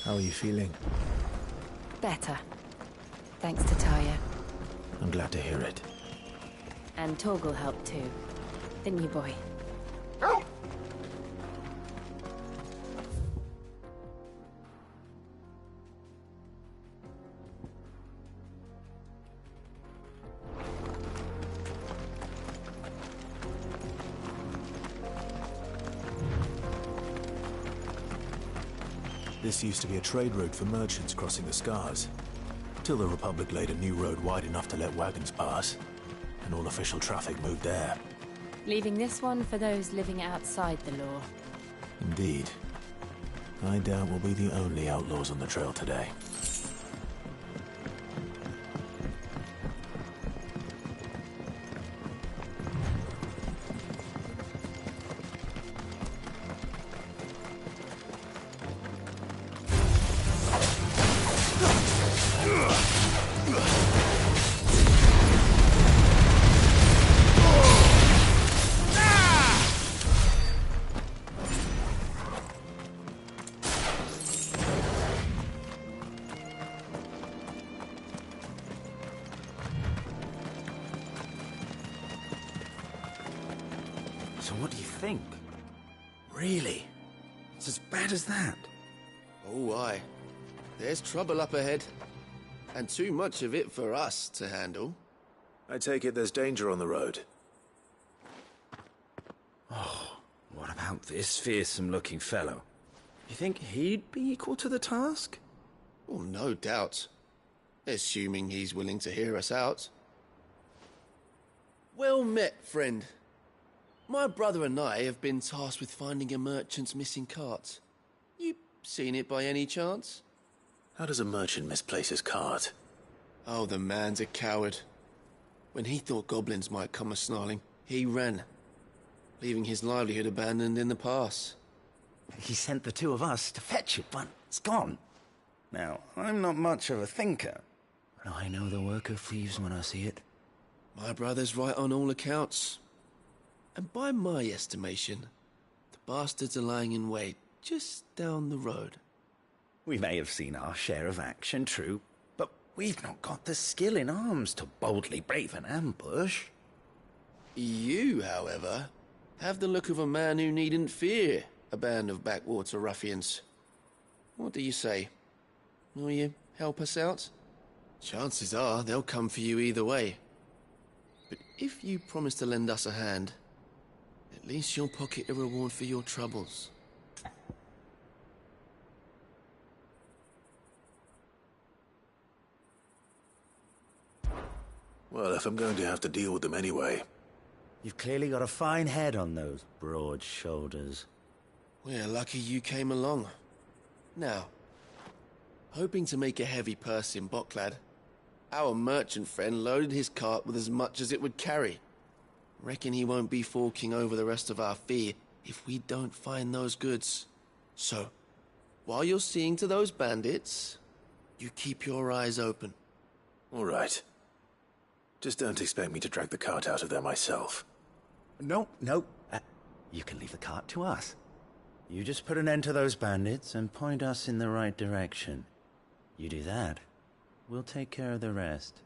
How are you feeling? Better. Thanks to Taya. I'm glad to hear it. And Torgal helped too. Didn't you, boy? This used to be a trade route for merchants crossing the Scars, till the Republic laid a new road wide enough to let wagons pass, and all official traffic moved there. Leaving this one for those living outside the law. Indeed. I doubt we'll be the only outlaws on the trail today. So what do you think? Really? It's as bad as that? Oh, aye. There's trouble up ahead. And too much of it for us to handle. I take it there's danger on the road. Oh, what about this fearsome-looking fellow? You think he'd be equal to the task? Oh, no doubt. Assuming he's willing to hear us out. Well met, friend. My brother and I have been tasked with finding a merchant's missing cart. You seen it by any chance? How does a merchant misplace his cart? Oh, the man's a coward. When he thought goblins might come a-snarling, he ran, leaving his livelihood abandoned in the pass. He sent the two of us to fetch it, but it's gone. Now, I'm not much of a thinker, but I know the work of thieves when I see it. My brother's right on all accounts. And by my estimation, the bastards are lying in wait just down the road. We may have seen our share of action, true, but we've not got the skill in arms to boldly brave an ambush. You, however, have the look of a man who needn't fear a band of backwater ruffians. What do you say? Will you help us out? Chances are they'll come for you either way. But if you promise to lend us a hand, at least you'll pocket a reward for your troubles. Well, if I'm going to have to deal with them anyway. You've clearly got a fine head on those broad shoulders. We're lucky you came along. Now, hoping to make a heavy purse in Boklad, our merchant friend loaded his cart with as much as it would carry. Reckon he won't be forking over the rest of our fee if we don't find those goods. So, while you're seeing to those bandits, you keep your eyes open. All right. Just don't expect me to drag the cart out of there myself. No. You can leave the cart to us. You just put an end to those bandits and point us in the right direction. You do that, we'll take care of the rest.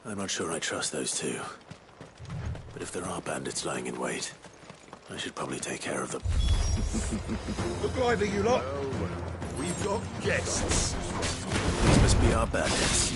I'm not sure I trust those two. But if there are bandits lying in wait, I should probably take care of them. Look lively, you lot. We've got guests. These must be our bandits.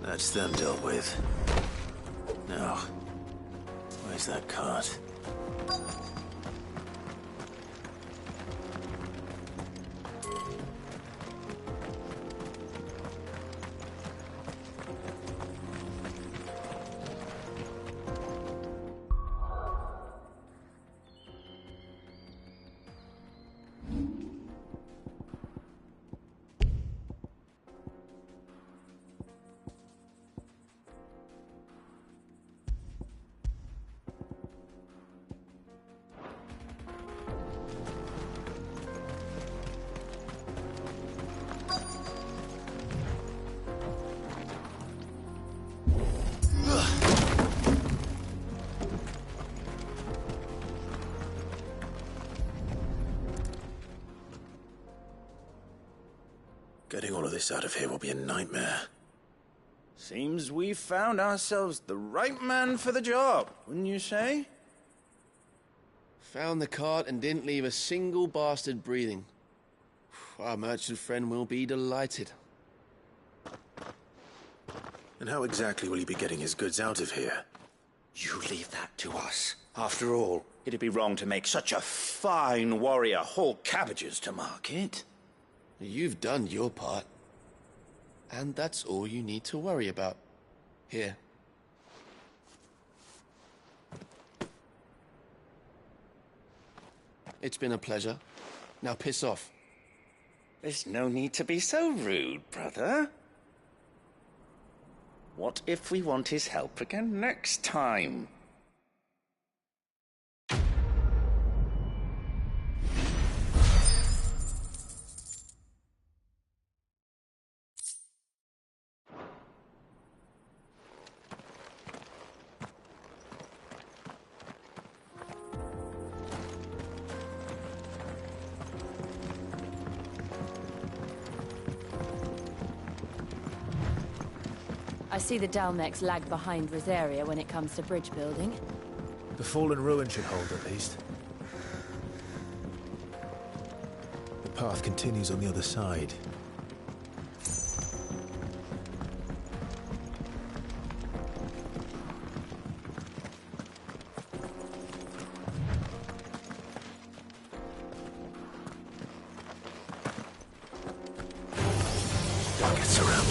That's them dealt with. Now, where's that cart? Getting all of this out of here will be a nightmare. Seems we've found ourselves the right man for the job, wouldn't you say? Found the cart and didn't leave a single bastard breathing. Our merchant friend will be delighted. And how exactly will he be getting his goods out of here? You leave that to us. After all, it'd be wrong to make such a fine warrior haul cabbages to market. You've done your part. And that's all you need to worry about. Here. It's been a pleasure. Now piss off. There's no need to be so rude, brother. What if we want his help again next time? I see the Dalmex lag behind Rosaria when it comes to bridge building. The fallen ruin should hold, at least. The path continues on the other side. Don't get surrounded.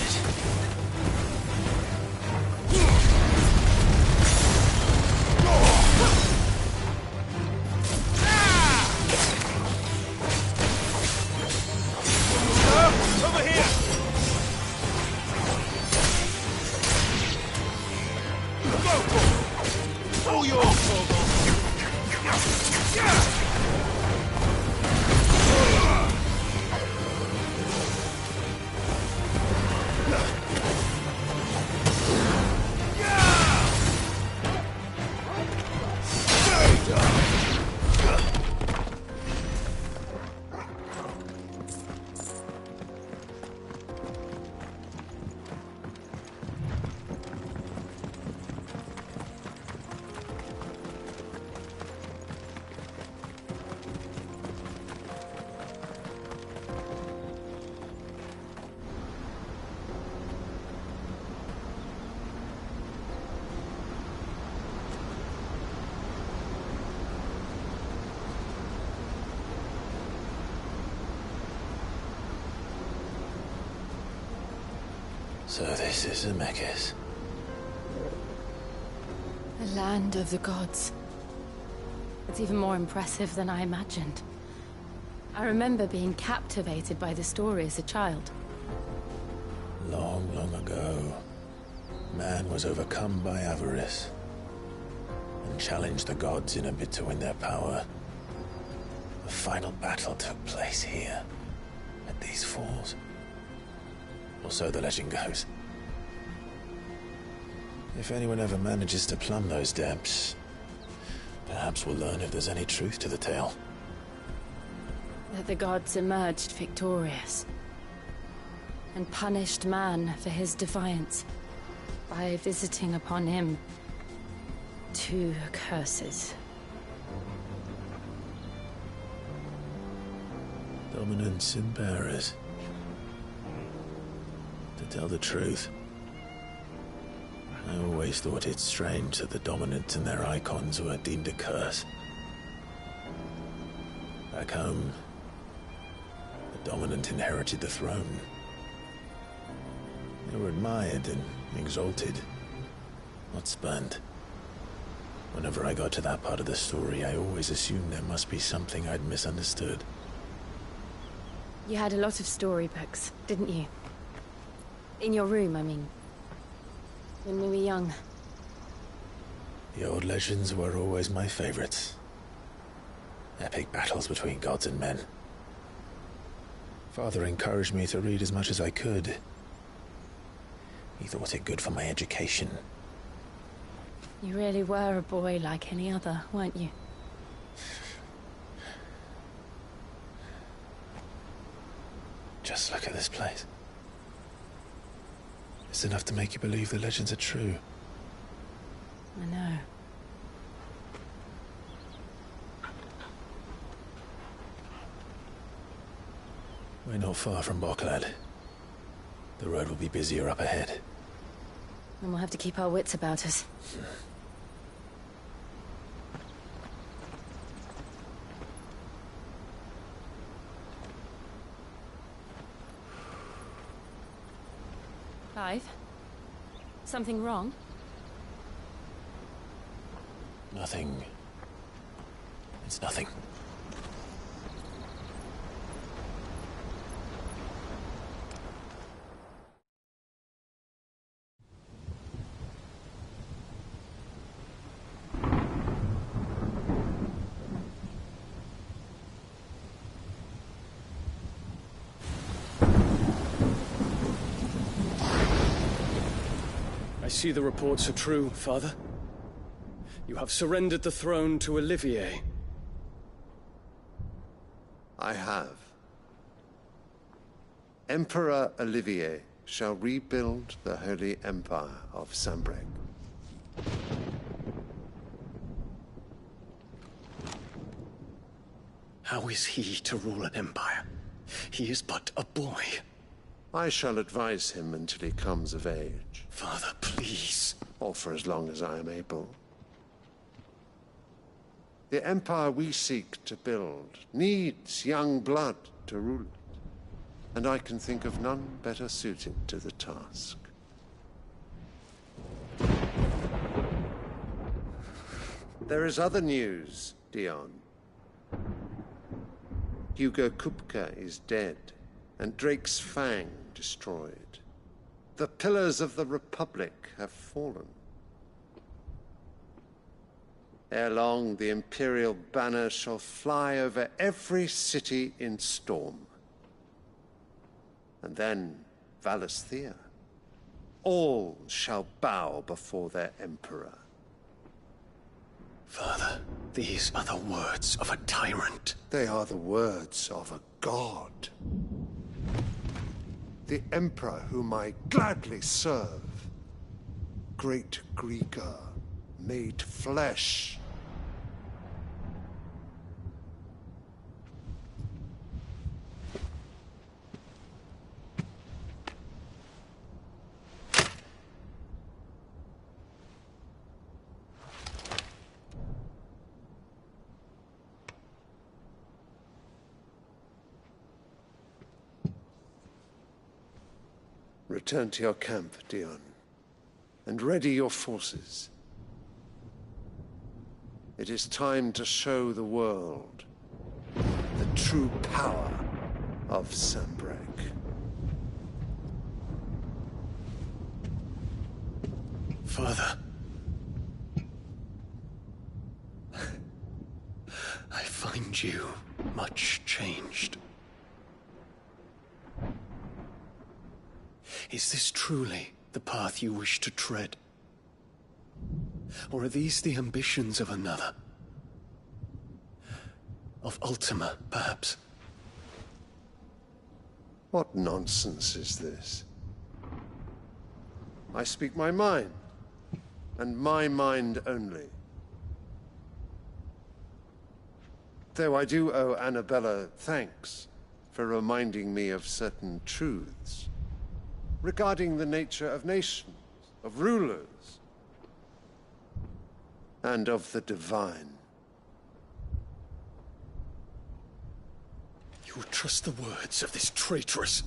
So this is Zemeckis. The land of the gods. It's even more impressive than I imagined. I remember being captivated by the story as a child. Long, long ago, man was overcome by avarice and challenged the gods in a bid to win their power. The final battle took place here, at these falls. Or so the legend goes. If anyone ever manages to plumb those depths, perhaps we'll learn if there's any truth to the tale. That the gods emerged victorious and punished man for his defiance by visiting upon him 2 curses. Dominants and bearers. To tell the truth, I always thought it strange that the dominant and their icons were deemed a curse. Back home, the dominant inherited the throne. They were admired and exalted, not spurned. Whenever I got to that part of the story, I always assumed there must be something I'd misunderstood. You had a lot of storybooks, didn't you? In your room, I mean. When we were young. The old legends were always my favorites. Epic battles between gods and men. Father encouraged me to read as much as I could. He thought it good for my education. You really were a boy like any other, weren't you? Just look at this place. It's enough to make you believe the legends are true. I know. We're not far from Boklad. The road will be busier up ahead. And we'll have to keep our wits about us. Clive? Something wrong? Nothing. It's nothing. I see the reports are true, Father. You have surrendered the throne to Olivier. I have. Emperor Olivier shall rebuild the Holy Empire of Sanbreque. How is he to rule an empire? He is but a boy. I shall advise him until he comes of age. Father, please. Or for as long as I am able. The empire we seek to build needs young blood to rule it, and I can think of none better suited to the task. There is other news, Dion. Hugo Kupka is dead, and Drake's Fang destroyed. The pillars of the Republic have fallen. Ere long, the Imperial banner shall fly over every city in Storm. And then Valisthea. All shall bow before their Emperor. Father, these are the words of a tyrant. They are the words of a god. The Emperor whom I gladly serve. Great Greagor, made flesh. Return to your camp, Dion, and ready your forces. It is time to show the world the true power of Sanbreque. Father. I find you much changed. Is this truly the path you wish to tread? Or are these the ambitions of another? Of Ultima, perhaps? What nonsense is this? I speak my mind, and my mind only. Though I do owe Annabella thanks for reminding me of certain truths regarding the nature of nations, of rulers, and of the divine. You would trust the words of this traitress?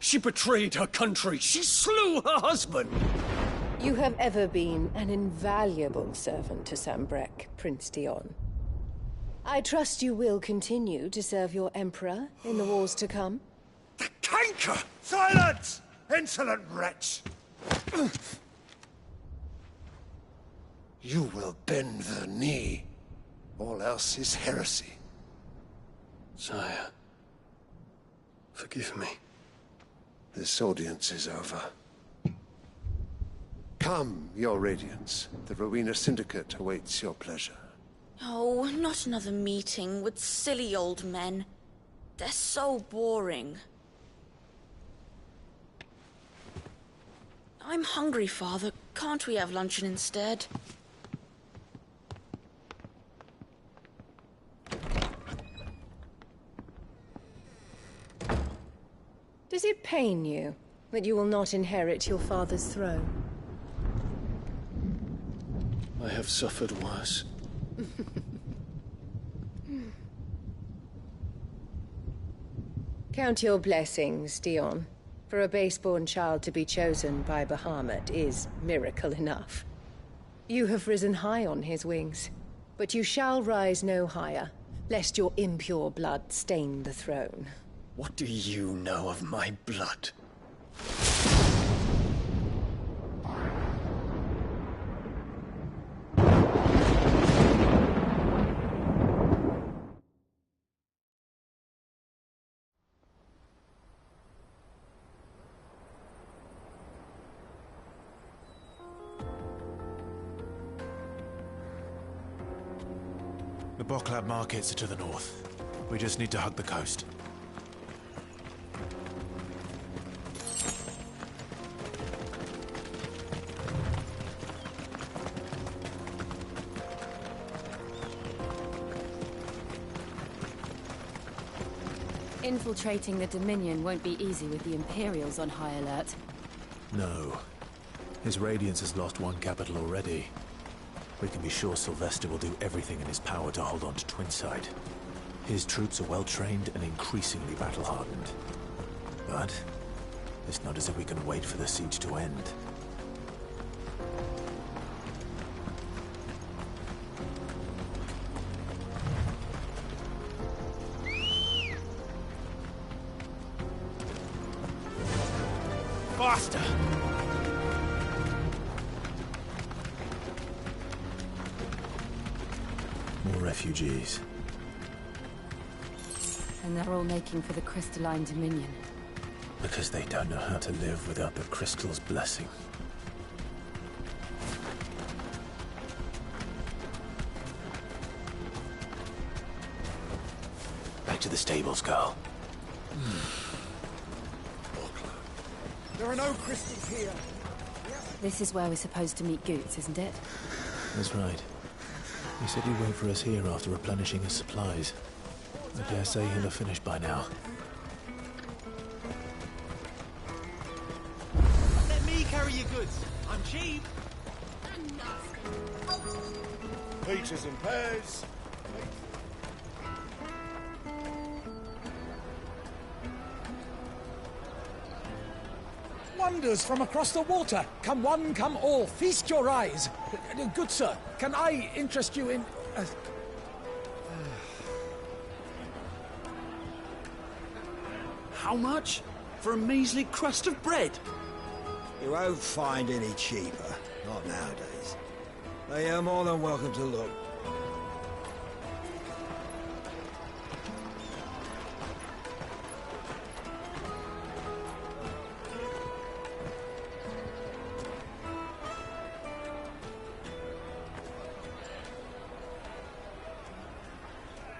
She betrayed her country. She slew her husband. You have ever been an invaluable servant to Sanbreque, Prince Dion. I trust you will continue to serve your Emperor in the wars to come. The canker! Silence! Insolent wretch! You will bend the knee. All else is heresy. Sire, forgive me. This audience is over. Come, your Radiance. The Rowena Syndicate awaits your pleasure. Oh, not another meeting with silly old men. They're so boring. I'm hungry, Father. Can't we have luncheon instead? Does it pain you that you will not inherit your father's throne? I have suffered worse. Count your blessings, Dion. For a base-born child to be chosen by Bahamut is miracle enough. You have risen high on his wings, but you shall rise no higher, lest your impure blood stain the throne. What do you know of my blood? The Boklab markets are to the north. We just need to hug the coast. Infiltrating the Dominion won't be easy with the Imperials on high alert. No. His Radiance has lost one capital already. We can be sure Sylvester will do everything in his power to hold on to Twinside. His troops are well-trained and increasingly battle-hardened. But it's not as if we can wait for the siege to end. Faster! More refugees. And they're all making for the Crystalline Dominion. Because they don't know how to live without the Crystal's blessing. Back to the stables, girl. There are no crystals here. This is where we're supposed to meet Goots, isn't it? That's right. He said he'd wait for us here after replenishing his supplies. I dare say he'll have finished by now. Let me carry your goods. I'm cheap. Peaches and pears. Wonders from across the water. Come one, come all. Feast your eyes. Good sir, can I interest you in... How much? For a measly crust of bread? You won't find any cheaper. Not nowadays. But you're more than welcome to look.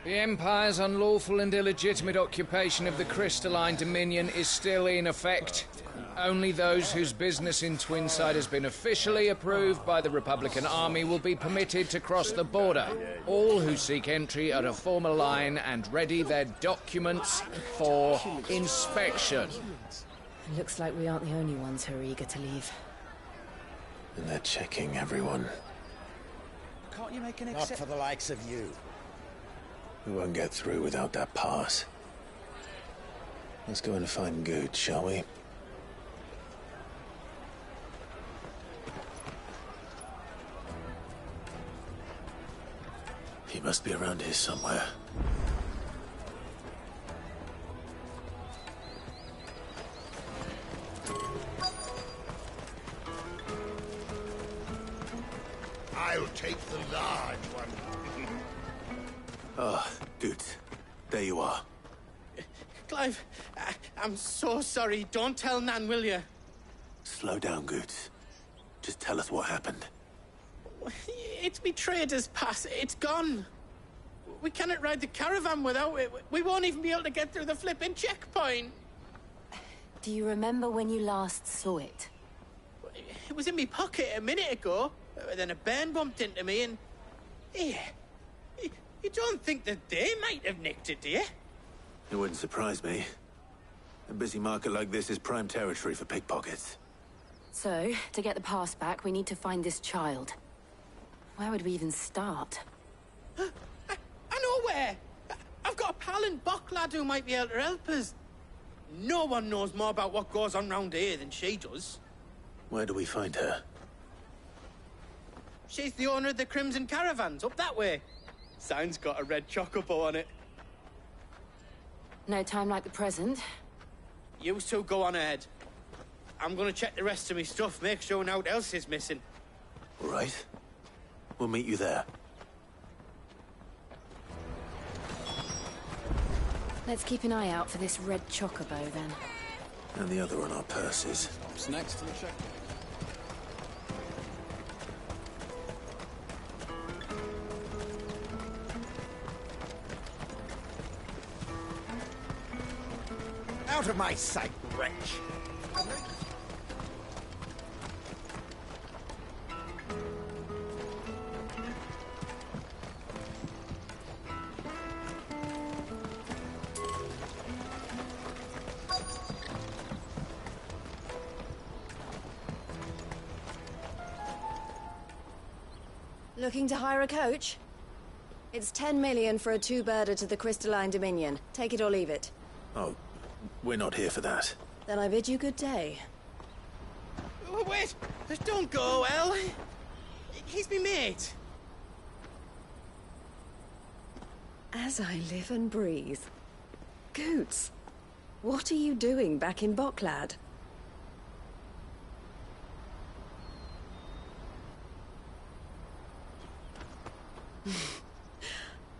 The Empire's unlawful and illegitimate occupation of the Crystalline Dominion is still in effect. Only those whose business in Twinside has been officially approved by the Republican Army will be permitted to cross the border. All who seek entry are to form a line and ready their documents for inspection. It looks like we aren't the only ones who are eager to leave. And they're checking everyone. Can't you make an Not for the likes of you. We won't get through without that pass. Let's go and find Good, shall we? He must be around here somewhere. I'll take the large one. Ah, Good. There you are. Clive, I'm so sorry. Don't tell Nan, will you? Slow down, Good. Just tell us what happened. It's me trader's pass. It's gone. We cannot ride the caravan without it. We won't even be able to get through the flipping checkpoint. Do you remember when you last saw it? It was in my pocket a minute ago. Then a bairn bumped into me and... Yeah. You don't think that they might have nicked it, do you? It wouldn't surprise me. A busy market like this is prime territory for pickpockets. So, to get the pass back, we need to find this child. Where would we even start? I know where! I've got a pal in Bocklad who might be able to help us. No one knows more about what goes on round here than she does. Where do we find her? She's the owner of the Crimson Caravans, up that way. Sign's got a red chocobo on it. No time like the present. You two go on ahead. I'm gonna check the rest of my stuff, make sure naught else is missing. All right. We'll meet you there. Let's keep an eye out for this red chocobo, then. And the other on our purses. What's next to the check? Out of my sight, wretch! Looking to hire a coach? It's 10 million for a two-birder to the Crystalline Dominion. Take it or leave it. Oh, we're not here for that. Then I bid you good day. Oh, wait! Don't go, El. He's me mate. As I live and breathe. Goots, what are you doing back in Bocklad?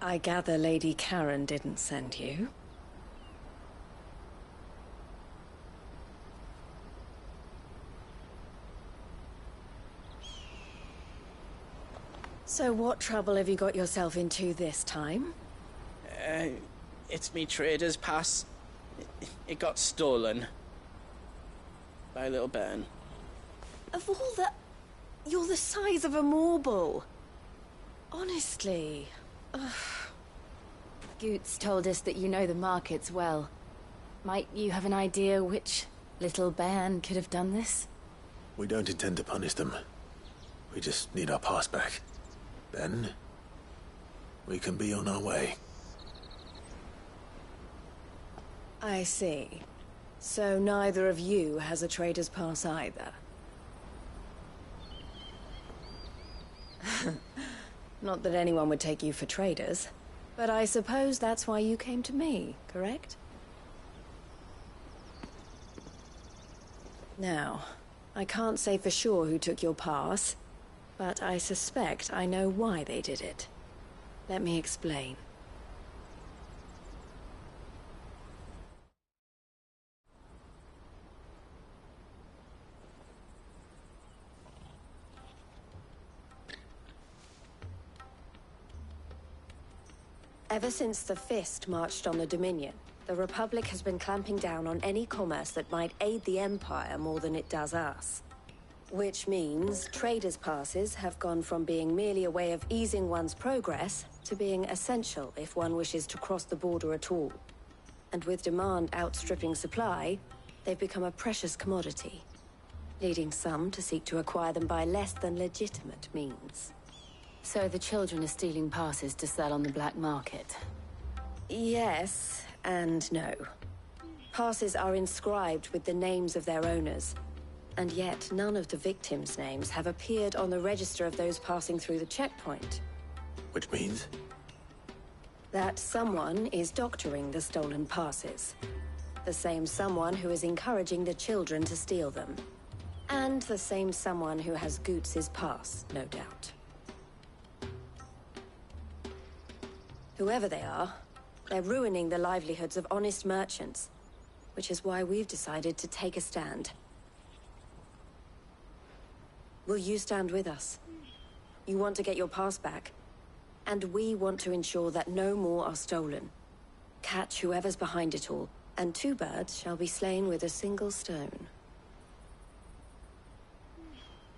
I gather Lady Karen didn't send you. So what trouble have you got yourself into this time? It's me trader's pass. It got stolen. By a little bairn. Of all the... You're the size of a marble. Honestly. Ugh. Goots told us that you know the markets well. Might you have an idea which little bairn could have done this? We don't intend to punish them. We just need our pass back. Then, we can be on our way. I see. So neither of you has a trader's pass either. Not that anyone would take you for traders, but I suppose that's why you came to me, correct? Now, I can't say for sure who took your pass, but I suspect I know why they did it. Let me explain. Ever since the Fist marched on the Dominion, the Republic has been clamping down on any commerce that might aid the Empire more than it does us. Which means traders' passes have gone from being merely a way of easing one's progress to being essential if one wishes to cross the border at all. And with demand outstripping supply, they've become a precious commodity, leading some to seek to acquire them by less than legitimate means. So the children are stealing passes to sell on the black market? Yes, and no. Passes are inscribed with the names of their owners, and yet none of the victims' names have appeared on the register of those passing through the checkpoint. Which means? That someone is doctoring the stolen passes. The same someone who is encouraging the children to steal them. And the same someone who has Goots's pass, no doubt. Whoever they are, they're ruining the livelihoods of honest merchants, which is why we've decided to take a stand. Will you stand with us? You want to get your pass back, and we want to ensure that no more are stolen. Catch whoever's behind it all, and two birds shall be slain with a single stone.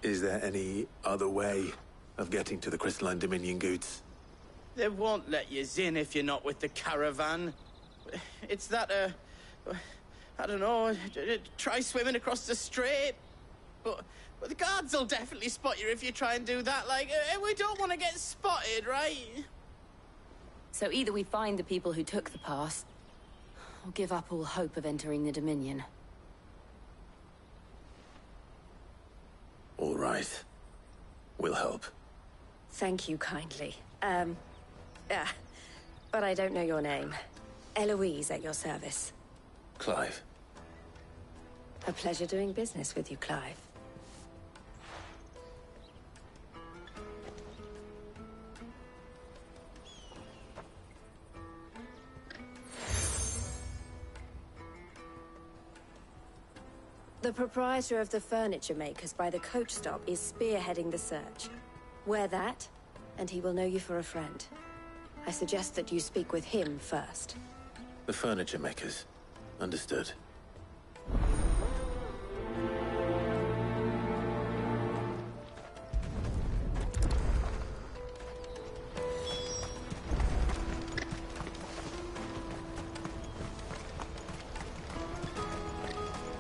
Is there any other way of getting to the Crystalline Dominion, Goots? They won't let you in if you're not with the caravan. It's that, I don't know, try swimming across the strait. But the guards will definitely spot you if you try and do that. Like, we don't want to get spotted, right? So either we find the people who took the pass, or give up all hope of entering the Dominion. All right. We'll help. Thank you kindly. But I don't know your name. Eloise at your service. Clive. A pleasure doing business with you, Clive. The proprietor of the furniture makers by the coach stop is spearheading the search. Wear that, and he will know you for a friend. I suggest that you speak with him first. The furniture makers. Understood.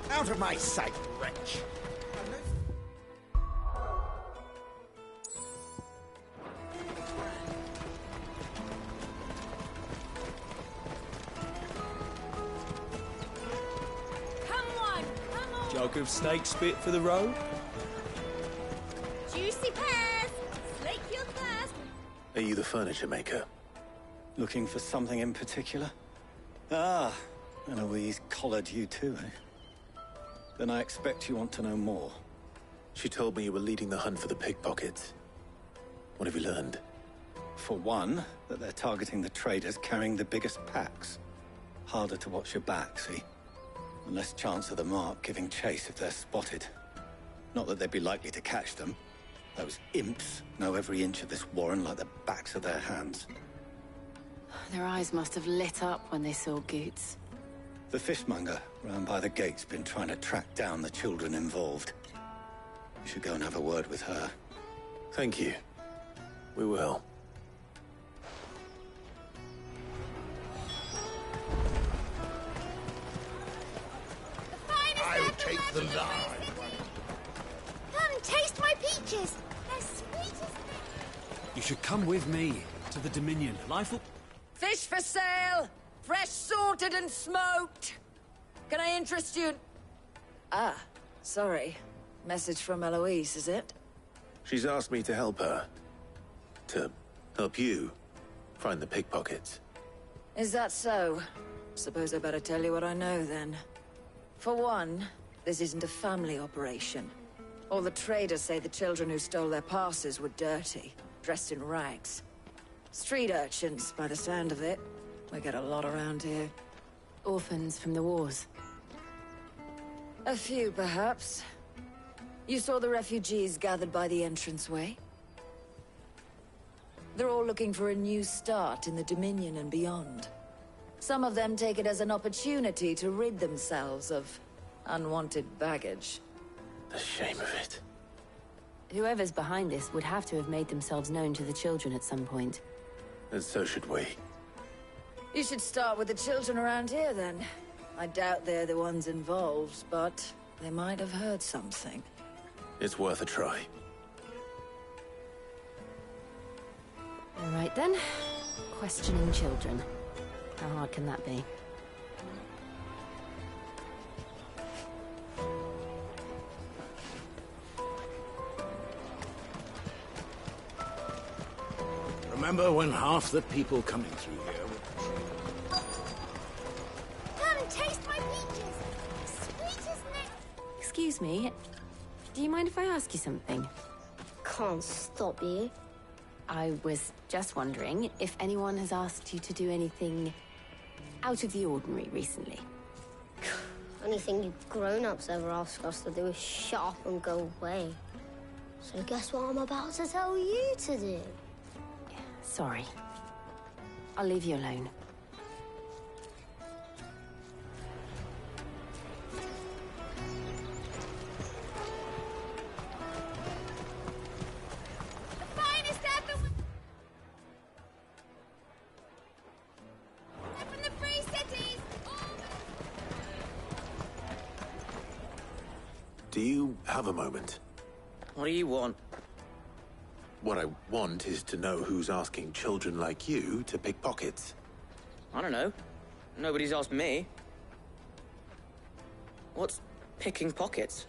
Out of my sight, wretch! Jug of snake spit for the road? Juicy pears! Slake your thirst! Are you the furniture maker? Looking for something in particular? Ah, Eloise collared you too, eh? Then I expect you want to know more. She told me you were leading the hunt for the pickpockets. What have you learned? For one, that they're targeting the traders carrying the biggest packs. Harder to watch your back, see? And less chance of the mark giving chase if they're spotted. Not that they'd be likely to catch them. Those imps know every inch of this warren like the backs of their hands. Their eyes must have lit up when they saw Goots. The fishmonger round by the gate's been trying to track down the children involved. You should go and have a word with her. Thank you. We will. I'll take the line. Come, taste my peaches. They're sweet as milk. You should come with me to the Dominion. Life will... Fish for sale! Fresh sorted and smoked! Can I interest you? Ah, sorry. Message from Eloise, is it? She's asked me to help her. To help you find the pickpockets. Is that so? Suppose I better tell you what I know, then. For one, this isn't a family operation. All the traders say the children who stole their passes were dirty, dressed in rags. Street urchins, by the sound of it. We get a lot around here. Orphans from the wars. A few, perhaps. You saw the refugees gathered by the entranceway? They're all looking for a new start in the Dominion and beyond. Some of them take it as an opportunity to rid themselves of unwanted baggage. The shame of it. Whoever's behind this would have to have made themselves known to the children at some point. And so should we. You should start with the children around here, then. I doubt they're the ones involved, but they might have heard something. It's worth a try. All right, then. Questioning children. How hard can that be? Remember when half the people coming through here were... Come and taste my peaches! Sweet as next. Excuse me. Do you mind if I ask you something? Can't stop you. I was just wondering if anyone has asked you to do anything out of the ordinary recently. Only thing you grown-ups ever ask us to do is shut up and go away. So guess what I'm about to tell you to do? Sorry. I'll leave you alone. The finest ever... They're from the Free Cities! Do you have a moment? What do you want? What I want is to know who's asking children like you to pick pockets. I don't know. Nobody's asked me. What's picking pockets?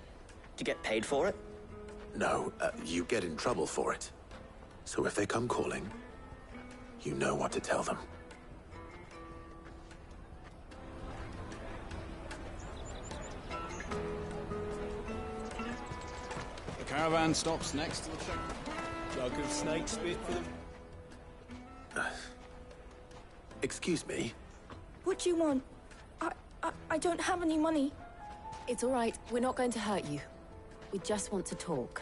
Do you get paid for it? No, you get in trouble for it. So if they come calling, you know what to tell them. The caravan stops next to the check. Jug of snake spit for them. Excuse me? What do you want? I don't have any money. It's all right. We're not going to hurt you. We just want to talk.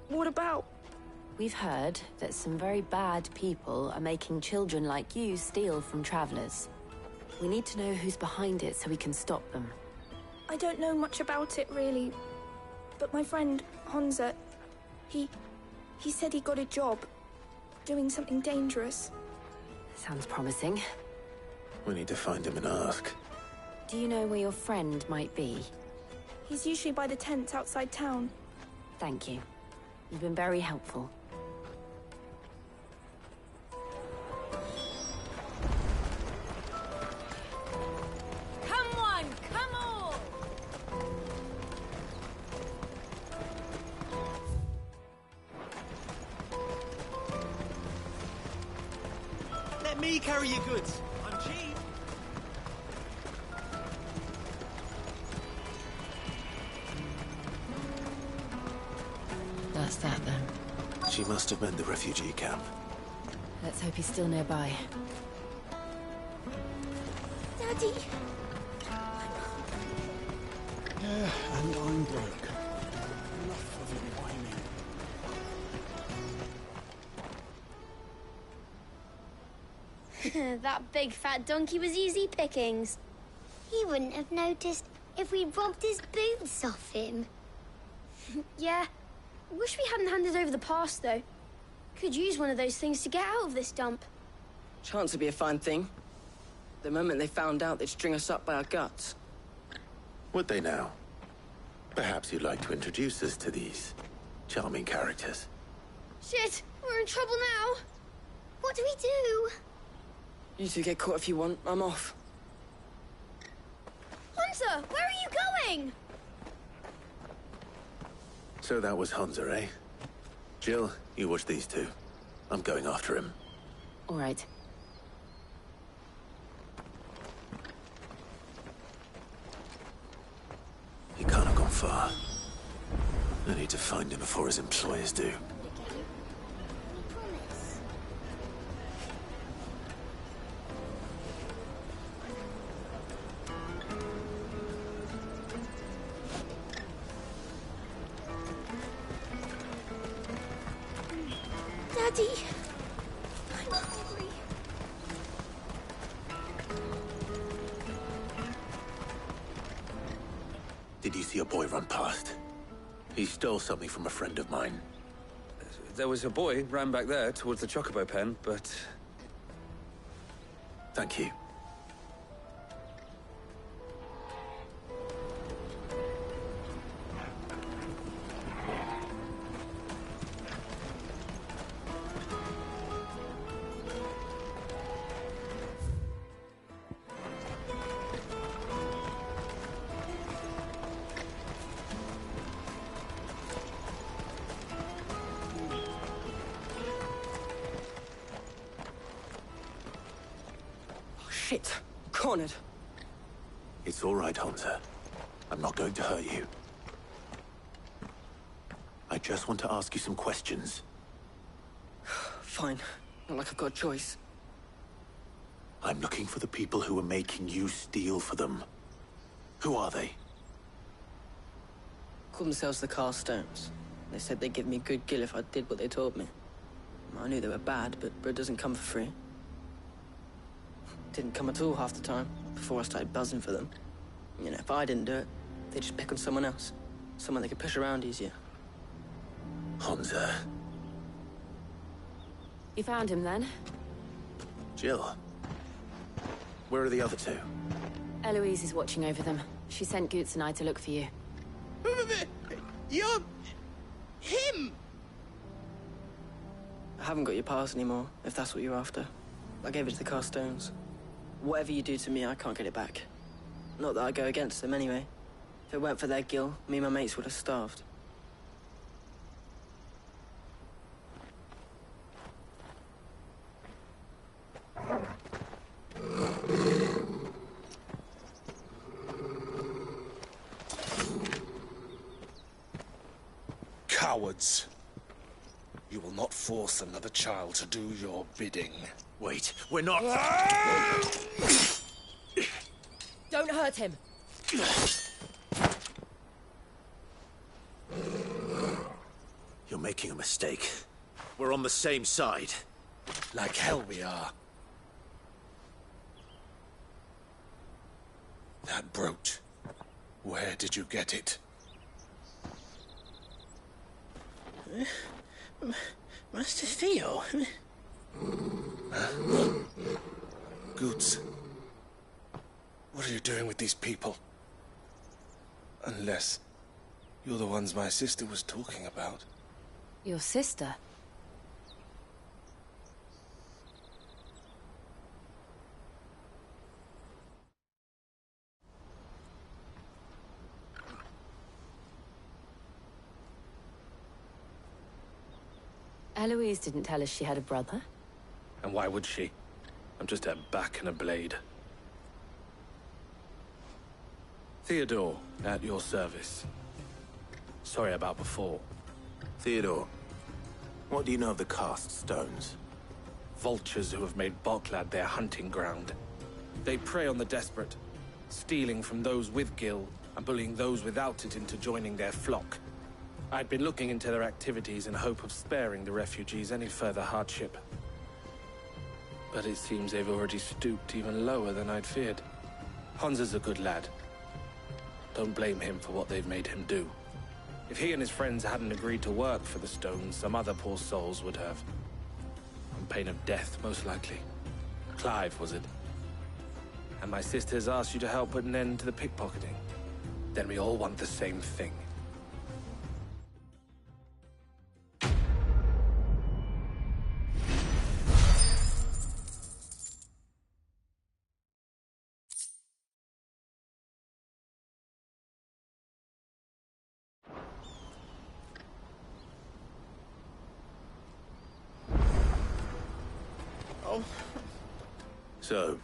What about? We've heard that some very bad people are making children like you steal from travelers. We need to know who's behind it so we can stop them. I don't know much about it, really. But my friend, Hansa, he said he got a job doing something dangerous. Sounds promising. We need to find him and ask. Do you know where your friend might be? He's usually by the tents outside town. Thank you. You've been very helpful. Come on, come on! Let me carry your goods. I'm cheap. That's that, then. She must have been the refugee camp. Let's hope he's still nearby. Daddy! Yeah, and I'm broke. Enough of your whining. That big fat donkey was easy pickings. He wouldn't have noticed if we'd robbed his boots off him. Yeah. Wish we hadn't handed over the pass, though. Could use one of those things to get out of this dump. Chance would be a fine thing. The moment they found out, they'd string us up by our guts. Would they now? Perhaps you'd like to introduce us to these charming characters. Shit, we're in trouble now. What do we do? You two get caught if you want. I'm off. Hunter, where are you going? So that was Hansa, eh? Jill, you watch these two. I'm going after him. All right. He can't have gone far. I need to find him before his employers do. Daddy! I'm hungry. Did you see a boy run past? He stole something from a friend of mine. There was a boy ran back there towards the Chocobo pen, but... Thank you. Shit. Cornered. It's all right, Hansa. I'm not going to hurt you. I just want to ask you some questions. Fine. Not like I've got a choice. I'm looking for the people who are making you steal for them. Who are they? Call themselves the Carstones. They said they'd give me good gill if I did what they told me. I knew they were bad, but bread doesn't come for free. Didn't come at all half the time, before I started buzzing for them. You know, if I didn't do it, they'd just pick on someone else. Someone they could push around easier. Hansa. You found him, then? Jill. Where are the other two? Eloise is watching over them. She sent Goots and I to look for you. You're... him! I haven't got your pass anymore, if that's what you're after. I gave it to the Carstones. Whatever you do to me, I can't get it back. Not that I go against them, anyway. If it weren't for their gill, me and my mates would have starved. Cowards. You will not force another child to do your bidding. Wait, we're not... Don't hurt him. You're making a mistake. We're on the same side. Like hell we are. That brooch. Where did you get it? Master Theo. Goots. What are you doing with these people? Unless you're the ones my sister was talking about. Your sister? Eloise didn't tell us she had a brother. And why would she? I'm just her back and a blade. Theodore, at your service. Sorry about before. Theodore, what do you know of the Cast Stones? Vultures who have made Boklad their hunting ground. They prey on the desperate, stealing from those with Gil and bullying those without it into joining their flock. I'd been looking into their activities in hope of sparing the refugees any further hardship. But it seems they've already stooped even lower than I'd feared. Hansa's a good lad. Don't blame him for what they've made him do. If he and his friends hadn't agreed to work for the Stones, some other poor souls would have. On pain of death, most likely. Clive, was it? And my sisters asked you to help put an end to the pickpocketing. Then we all want the same thing. So,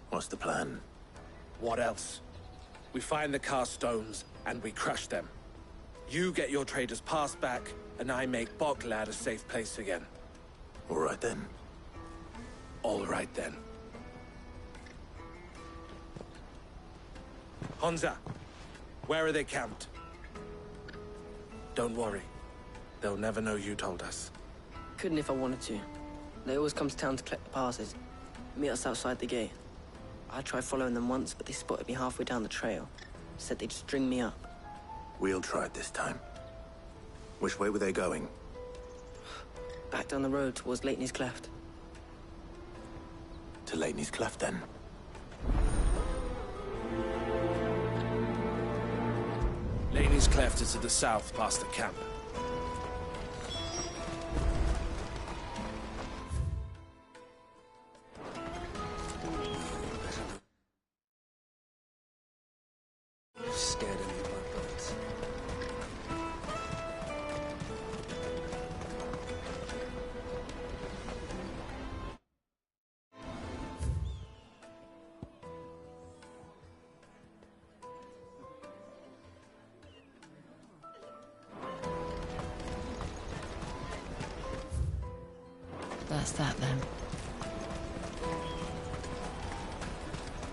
what's the plan? What else? We find the Carstones, and we crush them. You get your trader's pass back, and I make Boklad a safe place again. All right, then. All right, then. Hansa, where are they camped? Don't worry. They'll never know you told us. couldn't if I wanted to. They always come to town to collect the passes. Meet us outside the gate. I tried following them once, but they spotted me halfway down the trail. Said they'd string me up. We'll try it this time. Which way were they going? Back down the road towards Lateney's Cleft. To Lateney's Cleft, then. Lateney's Cleft is to the south, past the camp. Scared of me, my bullets. That's that then.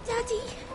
Daddy!